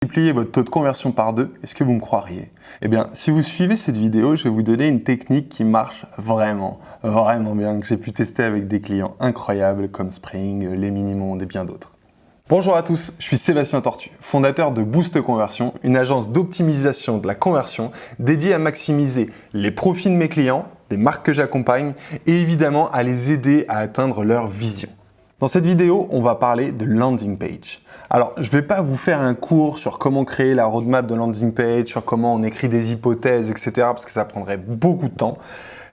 Multiplier votre taux de conversion par 2, est-ce que vous me croiriez? Eh bien, si vous suivez cette vidéo, je vais vous donner une technique qui marche vraiment bien, que j'ai pu tester avec des clients incroyables comme Spring, Les Mini-Mondes et bien d'autres. Bonjour à tous, je suis Sébastien Tortu, fondateur de Boost Conversion, une agence d'optimisation de la conversion dédiée à maximiser les profits de mes clients, des marques que j'accompagne et évidemment à les aider à atteindre leur vision. Dans cette vidéo, on va parler de landing page. Alors, je ne vais pas vous faire un cours sur comment créer la roadmap de landing page, sur comment on écrit des hypothèses, etc. parce que ça prendrait beaucoup de temps.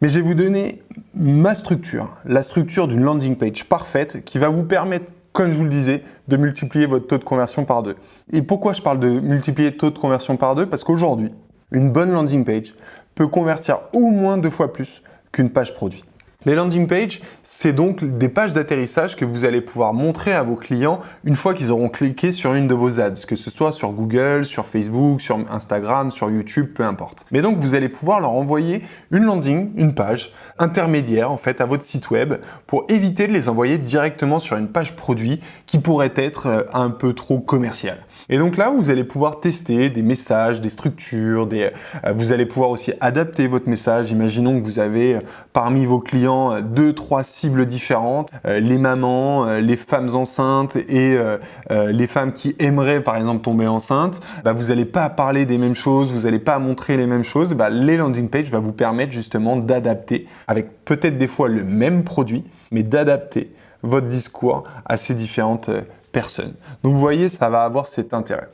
Mais je vais vous donner ma structure, la structure d'une landing page parfaite qui va vous permettre, comme je vous le disais, de multiplier votre taux de conversion par 2. Et pourquoi je parle de multiplier le taux de conversion par 2? Parce qu'aujourd'hui, une bonne landing page peut convertir au moins 2 fois plus qu'une page produit. Les landing pages, c'est donc des pages d'atterrissage que vous allez pouvoir montrer à vos clients une fois qu'ils auront cliqué sur une de vos ads, que ce soit sur Google, sur Facebook, sur Instagram, sur YouTube, peu importe. Mais donc, vous allez pouvoir leur envoyer une page intermédiaire en fait à votre site web pour éviter de les envoyer directement sur une page produit qui pourrait être un peu trop commerciale. Et donc là, vous allez pouvoir tester des messages, des structures, vous allez pouvoir aussi adapter votre message. Imaginons que vous avez parmi vos clients 2-3 cibles différentes, les mamans, les femmes enceintes et les femmes qui aimeraient par exemple tomber enceintes. Vous n'allez pas parler des mêmes choses, vous n'allez pas montrer les mêmes choses. Les landing pages vont vous permettre justement d'adapter avec peut-être des fois le même produit, mais d'adapter votre discours à ces différentes personnes. Donc vous voyez, ça va avoir cet intérêt.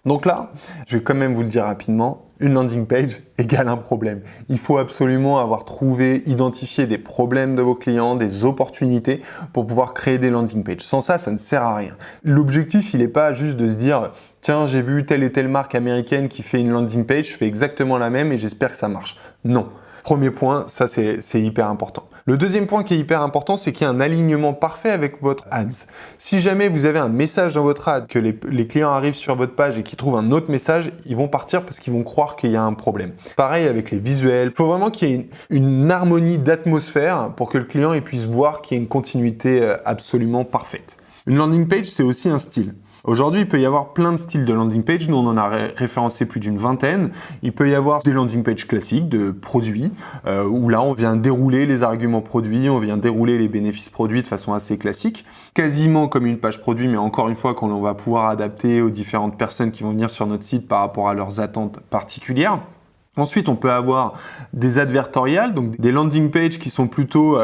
Donc là, je vais quand même vous le dire rapidement, une landing page égale un problème. Il faut absolument avoir trouvé, identifié des problèmes de vos clients, des opportunités pour pouvoir créer des landing pages. Sans ça, ça ne sert à rien. L'objectif, il n'est pas juste de se dire « Tiens, j'ai vu telle et telle marque américaine qui fait une landing page, je fais exactement la même et j'espère que ça marche. » Non. Premier point, ça c'est hyper important. Le deuxième point qui est hyper important, c'est qu'il y a un alignement parfait avec votre ads. Si jamais vous avez un message dans votre ad, que les clients arrivent sur votre page et qu'ils trouvent un autre message, ils vont partir parce qu'ils vont croire qu'il y a un problème. Pareil avec les visuels. Il faut vraiment qu'il y ait une harmonie d'atmosphère pour que le client puisse voir qu'il y a une continuité absolument parfaite. Une landing page, c'est aussi un style. Aujourd'hui, il peut y avoir plein de styles de landing page. Nous, on en a référencé plus d'une vingtaine. Il peut y avoir des landing pages classiques de produits, où là, on vient dérouler les arguments produits, on vient dérouler les bénéfices produits de façon assez classique, quasiment comme une page produit, mais encore une fois, qu'on va pouvoir adapter aux différentes personnes qui vont venir sur notre site par rapport à leurs attentes particulières. Ensuite, on peut avoir des advertoriales, donc des landing pages qui sont plutôt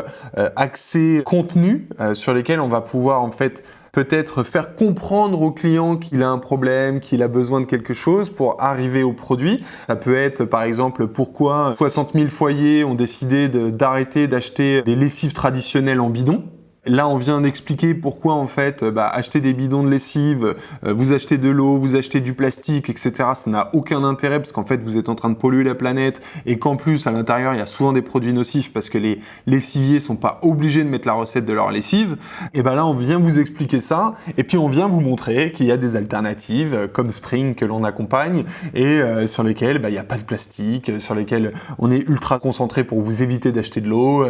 axées contenu, sur lesquels on va pouvoir en fait peut-être faire comprendre au client qu'il a un problème, qu'il a besoin de quelque chose pour arriver au produit. Ça peut être par exemple pourquoi 60 000 foyers ont décidé d'arrêter d'acheter des lessives traditionnelles en bidon. Là, on vient d'expliquer pourquoi, en fait, acheter des bidons de lessive, vous achetez de l'eau, vous achetez du plastique, etc. Ça n'a aucun intérêt parce qu'en fait, vous êtes en train de polluer la planète et qu'en plus, à l'intérieur, il y a souvent des produits nocifs parce que les lessiviers sont pas obligés de mettre la recette de leur lessive. Et là, on vient vous expliquer ça et puis on vient vous montrer qu'il y a des alternatives comme Spring que l'on accompagne et sur lesquelles il n'y a pas de plastique, sur lesquelles on est ultra concentré pour vous éviter d'acheter de l'eau,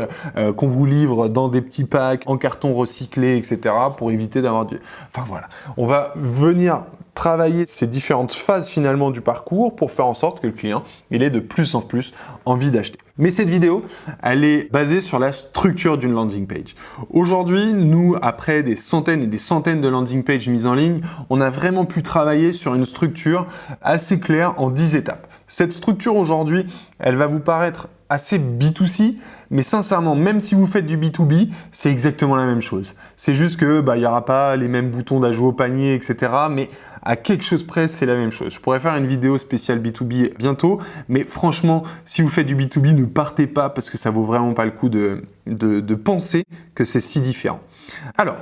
qu'on vous livre dans des petits packs en carton recyclé, etc. pour éviter d'avoir du... Enfin voilà, on va venir travailler ces différentes phases finalement du parcours pour faire en sorte que le client, il ait de plus en plus envie d'acheter. Mais cette vidéo, elle est basée sur la structure d'une landing page. Aujourd'hui, nous, après des centaines et des centaines de landing pages mises en ligne, on a vraiment pu travailler sur une structure assez claire en 10 étapes. Cette structure aujourd'hui, elle va vous paraître assez B2C, mais sincèrement, même si vous faites du B2B, c'est exactement la même chose. C'est juste que il n'y aura pas les mêmes boutons d'ajout au panier, etc. Mais à quelque chose près, c'est la même chose. Je pourrais faire une vidéo spéciale B2B bientôt, mais franchement, si vous faites du B2B, ne partez pas parce que ça vaut vraiment pas le coup de penser que c'est si différent. Alors,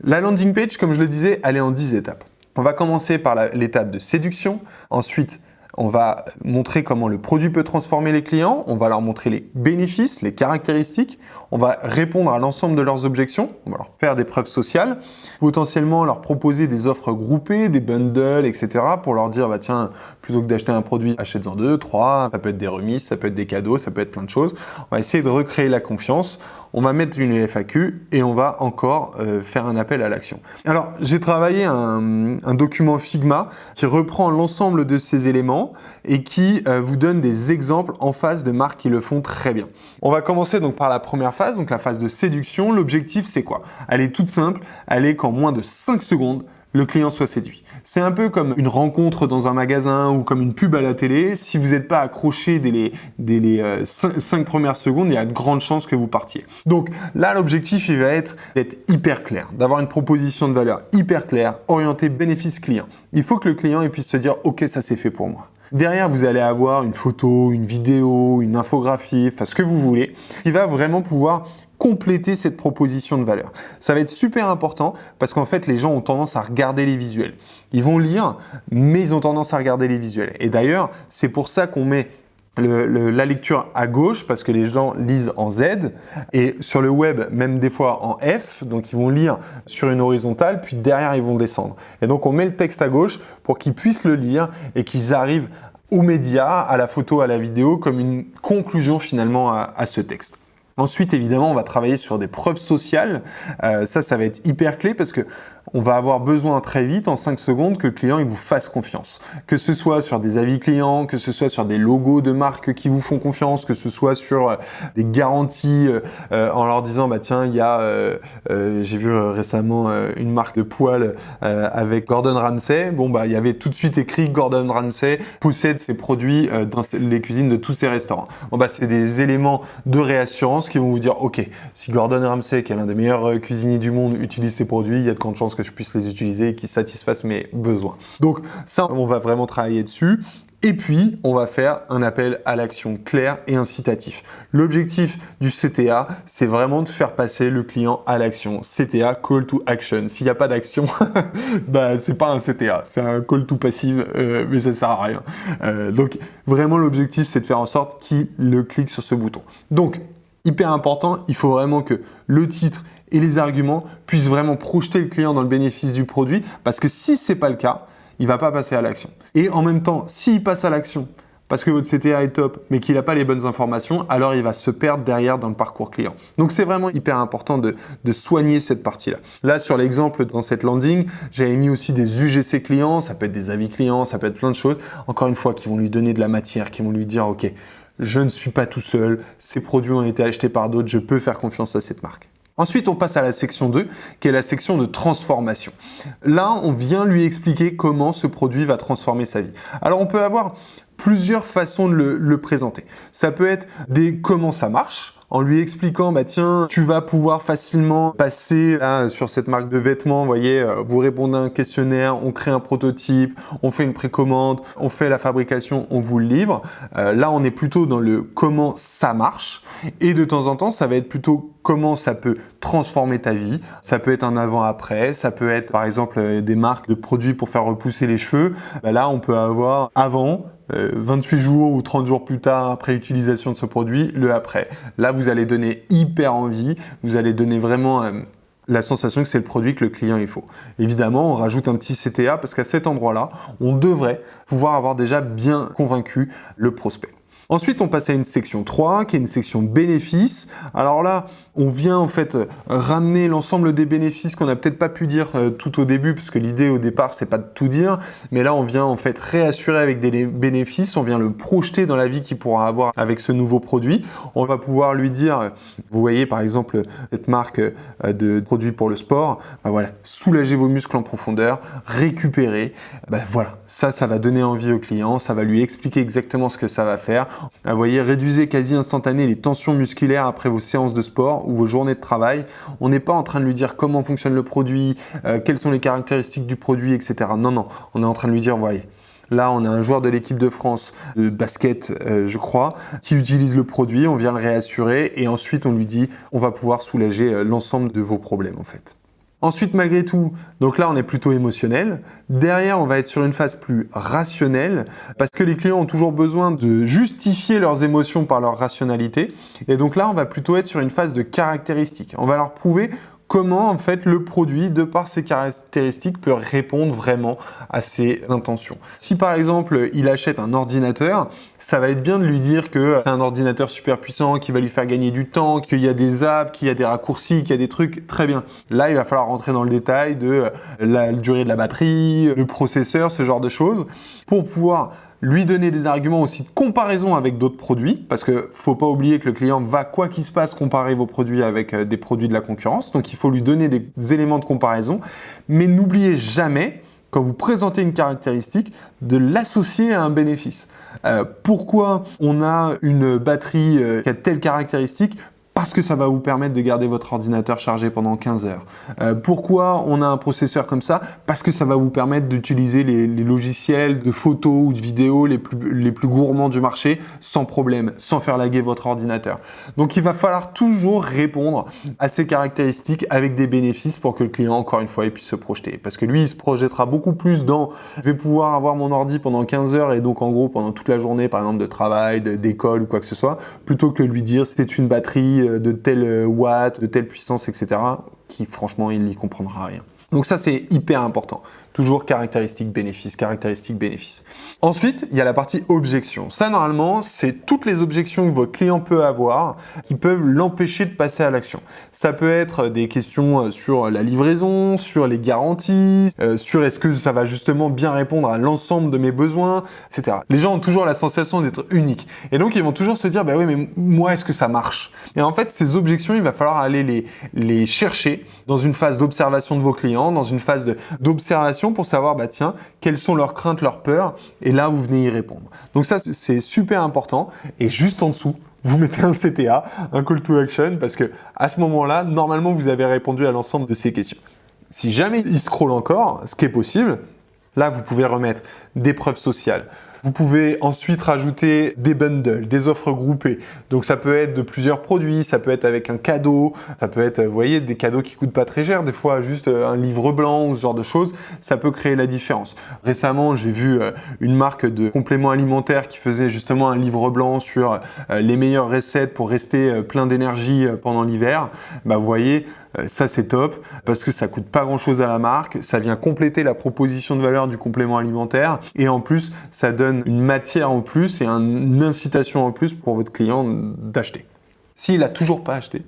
la landing page, comme je le disais, elle est en 10 étapes. On va commencer par l'étape de séduction, ensuite on va montrer comment le produit peut transformer les clients, on va leur montrer les bénéfices, les caractéristiques, on va répondre à l'ensemble de leurs objections, on va leur faire des preuves sociales, potentiellement leur proposer des offres groupées, des bundles, etc. pour leur dire, tiens, plutôt que d'acheter un produit, achète-en 2, 3, ça peut être des remises, ça peut être des cadeaux, ça peut être plein de choses. On va essayer de recréer la confiance. on va mettre une FAQ et on va encore faire un appel à l'action. Alors, j'ai travaillé un document Figma qui reprend l'ensemble de ces éléments et qui vous donne des exemples en face de marques qui le font très bien. On va commencer donc par la première phase, donc la phase de séduction. L'objectif, c'est quoi? Elle est toute simple, elle est qu'en moins de 5 secondes, le client soit séduit. C'est un peu comme une rencontre dans un magasin ou comme une pub à la télé. Si vous n'êtes pas accroché dès les 5 premières secondes, il y a de grandes chances que vous partiez. Donc là, l'objectif, il va être d'être hyper clair, d'avoir une proposition de valeur hyper claire, orientée bénéfice client. Il faut que le client il puisse se dire « Ok, ça c'est fait pour moi ». Derrière, vous allez avoir une photo, une vidéo, une infographie, enfin ce que vous voulez, qui va vraiment pouvoir compléter cette proposition de valeur. Ça va être super important parce qu'en fait, les gens ont tendance à regarder les visuels. Ils vont lire, mais ils ont tendance à regarder les visuels. Et d'ailleurs, c'est pour ça qu'on met la lecture à gauche parce que les gens lisent en Z et sur le web, même des fois en F, donc ils vont lire sur une horizontale, puis derrière, ils vont descendre. Et donc, on met le texte à gauche pour qu'ils puissent le lire et qu'ils arrivent aux médias, à la photo, à la vidéo, comme une conclusion finalement à ce texte. Ensuite, évidemment, on va travailler sur des preuves sociales. Ça va être hyper clé parce que on va avoir besoin très vite, en 5 secondes, que le client il vous fasse confiance. Que ce soit sur des avis clients, que ce soit sur des logos de marques qui vous font confiance, que ce soit sur des garanties en leur disant bah tiens, il y a j'ai vu récemment une marque de poêle avec Gordon Ramsay. Bon bah il y avait tout de suite écrit Gordon Ramsay possède ses produits dans les cuisines de tous ses restaurants. Bon bah c'est des éléments de réassurance qui vont vous dire ok, si Gordon Ramsay, qui est l'un des meilleurs cuisiniers du monde, utilise ses produits, il y a de grandes chances que je puisse les utiliser et qu'ils satisfassent mes besoins. Donc ça, on va vraiment travailler dessus. Et puis, on va faire un appel à l'action clair et incitatif. L'objectif du CTA, c'est vraiment de faire passer le client à l'action. CTA, Call to Action. S'il n'y a pas d'action, bah c'est pas un CTA, c'est un Call to Passive, mais ça sert à rien. Donc vraiment, l'objectif, c'est de faire en sorte qu'il le clique sur ce bouton. Donc, hyper important, il faut vraiment que le titre et les arguments puissent vraiment projeter le client dans le bénéfice du produit parce que si ce n'est pas le cas, il ne va pas passer à l'action. Et en même temps, s'il passe à l'action parce que votre CTA est top mais qu'il n'a pas les bonnes informations, alors il va se perdre derrière dans le parcours client. Donc c'est vraiment hyper important de soigner cette partie-là. Là, sur l'exemple dans cette landing, j'avais mis aussi des UGC clients, ça peut être des avis clients, ça peut être plein de choses, encore une fois, qui vont lui donner de la matière, qui vont lui dire « Ok, je ne suis pas tout seul, ces produits ont été achetés par d'autres, je peux faire confiance à cette marque ». Ensuite, on passe à la section 2, qui est la section de transformation. Là, on vient lui expliquer comment ce produit va transformer sa vie. Alors, on peut avoir plusieurs façons de le présenter. Ça peut être comment ça marche, en lui expliquant, bah tiens, tu vas pouvoir facilement passer là, sur cette marque de vêtements, vous voyez, vous répondez à un questionnaire, on crée un prototype, on fait une précommande, on fait la fabrication, on vous le livre. Là, on est plutôt dans le comment ça marche. Et de temps en temps, ça va être plutôt comment ça peut transformer ta vie. Ça peut être un avant-après, ça peut être par exemple des marques de produits pour faire repousser les cheveux. Bah là, on peut avoir avant, 28 jours ou 30 jours plus tard après utilisation de ce produit, le après. Là, vous allez donner hyper envie, vous allez donner vraiment la sensation que c'est le produit que le client il faut. Évidemment, on rajoute un petit CTA parce qu'à cet endroit-là, on devrait pouvoir avoir déjà bien convaincu le prospect. Ensuite, on passe à une section 3, qui est une section bénéfices. Alors là, on vient en fait ramener l'ensemble des bénéfices qu'on n'a peut-être pas pu dire tout au début, parce que l'idée au départ, c'est pas de tout dire. Mais là, on vient en fait réassurer avec des bénéfices, on vient le projeter dans la vie qu'il pourra avoir avec ce nouveau produit. On va pouvoir lui dire, vous voyez par exemple cette marque de produits pour le sport, ben voilà, soulagez vos muscles en profondeur, récupérez. Ben voilà, ça va donner envie au client, ça va lui expliquer exactement ce que ça va faire. Vous voyez, réduisez quasi instantané les tensions musculaires après vos séances de sport ou vos journées de travail. On n'est pas en train de lui dire comment fonctionne le produit, quelles sont les caractéristiques du produit, etc. Non, on est en train de lui dire, voyez, là on a un joueur de l'équipe de France de basket, je crois, qui utilise le produit, on vient le réassurer et ensuite on lui dit, on va pouvoir soulager l'ensemble de vos problèmes en fait. Ensuite, malgré tout, donc là, on est plutôt émotionnel. Derrière, on va être sur une phase plus rationnelle parce que les clients ont toujours besoin de justifier leurs émotions par leur rationalité. Et donc là, on va plutôt être sur une phase de caractéristiques. On va leur prouver comment en fait le produit, de par ses caractéristiques, peut répondre vraiment à ses intentions. Si par exemple il achète un ordinateur, ça va être bien de lui dire que c'est un ordinateur super puissant qui va lui faire gagner du temps, qu'il y a des apps, qu'il y a des raccourcis, qu'il y a des trucs, très bien. Là, il va falloir rentrer dans le détail de la durée de la batterie, le processeur, ce genre de choses, pour pouvoir lui donner des arguments aussi de comparaison avec d'autres produits, parce que faut pas oublier que le client va, quoi qu'il se passe, comparer vos produits avec des produits de la concurrence, donc il faut lui donner des éléments de comparaison, mais n'oubliez jamais, quand vous présentez une caractéristique, de l'associer à un bénéfice. Pourquoi on a une batterie qui a telle caractéristique ? Parce que ça va vous permettre de garder votre ordinateur chargé pendant 15 heures. Pourquoi on a un processeur comme ça ? Parce que ça va vous permettre d'utiliser les logiciels de photos ou de vidéos les plus gourmands du marché sans problème, sans faire laguer votre ordinateur. Donc il va falloir toujours répondre à ces caractéristiques avec des bénéfices pour que le client, encore une fois, il puisse se projeter. Parce que lui, il se projettera beaucoup plus dans « je vais pouvoir avoir mon ordi pendant 15 heures et donc en gros pendant toute la journée, par exemple de travail, d'école ou quoi que ce soit », plutôt que lui dire « c'est une batterie de tel watt, de telle puissance, etc. » qui franchement, il n'y comprendra rien. Donc ça, c'est hyper important. Toujours caractéristiques bénéfices, caractéristiques bénéfices. Ensuite, il y a la partie objection. Ça, normalement, c'est toutes les objections que votre client peut avoir qui peuvent l'empêcher de passer à l'action. Ça peut être des questions sur la livraison, sur les garanties, sur est-ce que ça va justement bien répondre à l'ensemble de mes besoins, etc. Les gens ont toujours la sensation d'être uniques. Et donc, ils vont toujours se dire, bah oui, mais moi, est-ce que ça marche ? Et en fait, ces objections, il va falloir aller les chercher dans une phase d'observation de vos clients, dans une phase d'observation pour savoir, bah tiens, quelles sont leurs craintes, leurs peurs, et là, vous venez y répondre. Donc ça, c'est super important. Et juste en dessous, vous mettez un CTA, un call to action, parce que à ce moment-là, normalement, vous avez répondu à l'ensemble de ces questions. Si jamais il scrolle encore, ce qui est possible, là, vous pouvez remettre des preuves sociales. Vous pouvez ensuite rajouter des bundles, des offres groupées. Donc ça peut être de plusieurs produits, ça peut être avec un cadeau, ça peut être, vous voyez, des cadeaux qui coûtent pas très cher, des fois juste un livre blanc ou ce genre de choses, ça peut créer la différence. Récemment, j'ai vu une marque de compléments alimentaires qui faisait justement un livre blanc sur les meilleures recettes pour rester plein d'énergie pendant l'hiver. Bah, vous voyez, ça c'est top parce que ça coûte pas grand chose à la marque, ça vient compléter la proposition de valeur du complément alimentaire et en plus ça donne une matière en plus et une incitation en plus pour votre client d'acheter. S'il a toujours pas acheté,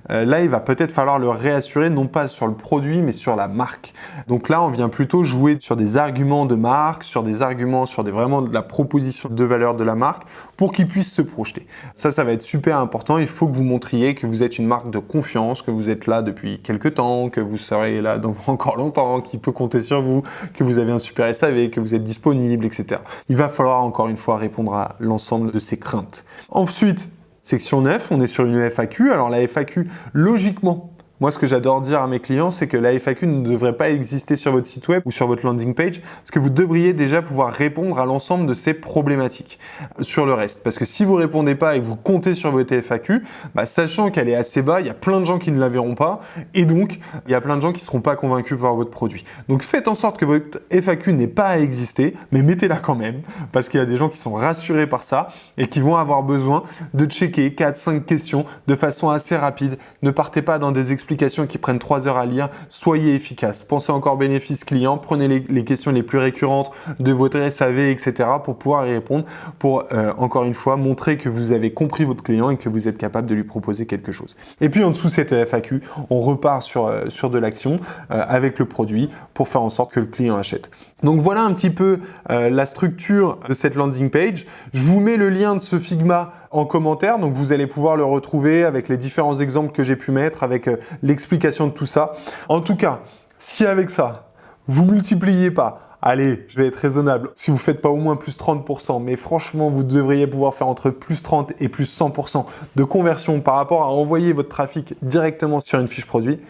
là il va peut-être falloir le réassurer non pas sur le produit mais sur la marque. Donc là on vient plutôt jouer sur des arguments de marque, sur des arguments, vraiment de la proposition de valeur de la marque pour qu'il puisse se projeter. Ça va être super important, il faut que vous montriez que vous êtes une marque de confiance, que vous êtes là depuis quelques temps, que vous serez là dans encore longtemps, qu'il peut compter sur vous, que vous avez un super SAV, que vous êtes disponible, etc. Il va falloir encore une fois répondre à l'ensemble de ces craintes. Ensuite, section 9, on est sur une FAQ. Alors la FAQ, logiquement, moi ce que j'adore dire à mes clients, c'est que la FAQ ne devrait pas exister sur votre site web ou sur votre landing page, parce que vous devriez déjà pouvoir répondre à l'ensemble de ces problématiques sur le reste. Parce que si vous répondez pas et que vous comptez sur votre FAQ, sachant qu'elle est assez bas, il y a plein de gens qui ne la verront pas, et donc il y a plein de gens qui ne seront pas convaincus par votre produit. Donc faites en sorte que votre FAQ n'ait pas à exister, mais mettez-la quand même, parce qu'il y a des gens qui sont rassurés par ça et qui vont avoir besoin de checker 4-5 questions de façon assez rapide. Ne partez pas dans des explications qui prennent 3 heures à lire, soyez efficace. Pensez encore bénéfice client, prenez les questions les plus récurrentes de votre SAV, etc. pour pouvoir y répondre, pour encore une fois montrer que vous avez compris votre client et que vous êtes capable de lui proposer quelque chose. Et puis en dessous de cette FAQ, on repart sur de l'action avec le produit pour faire en sorte que le client achète. Donc voilà un petit peu la structure de cette landing page. Je vous mets le lien de ce Figma en commentaire, donc vous allez pouvoir le retrouver avec les différents exemples que j'ai pu mettre, avec l'explication de tout ça. En tout cas, si avec ça, vous multipliez pas, allez, je vais être raisonnable, si vous faites pas au moins plus 30%, mais franchement, vous devriez pouvoir faire entre plus 30 et plus 100% de conversion par rapport à envoyer votre trafic directement sur une fiche produit,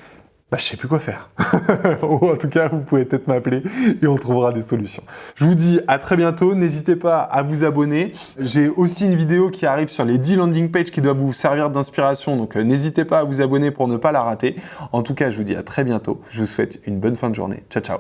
je sais plus quoi faire. Ou en tout cas, vous pouvez peut-être m'appeler et on trouvera des solutions. Je vous dis à très bientôt. N'hésitez pas à vous abonner. J'ai aussi une vidéo qui arrive sur les 10 landing pages qui doivent vous servir d'inspiration. Donc, n'hésitez pas à vous abonner pour ne pas la rater. En tout cas, je vous dis à très bientôt. Je vous souhaite une bonne fin de journée. Ciao, ciao.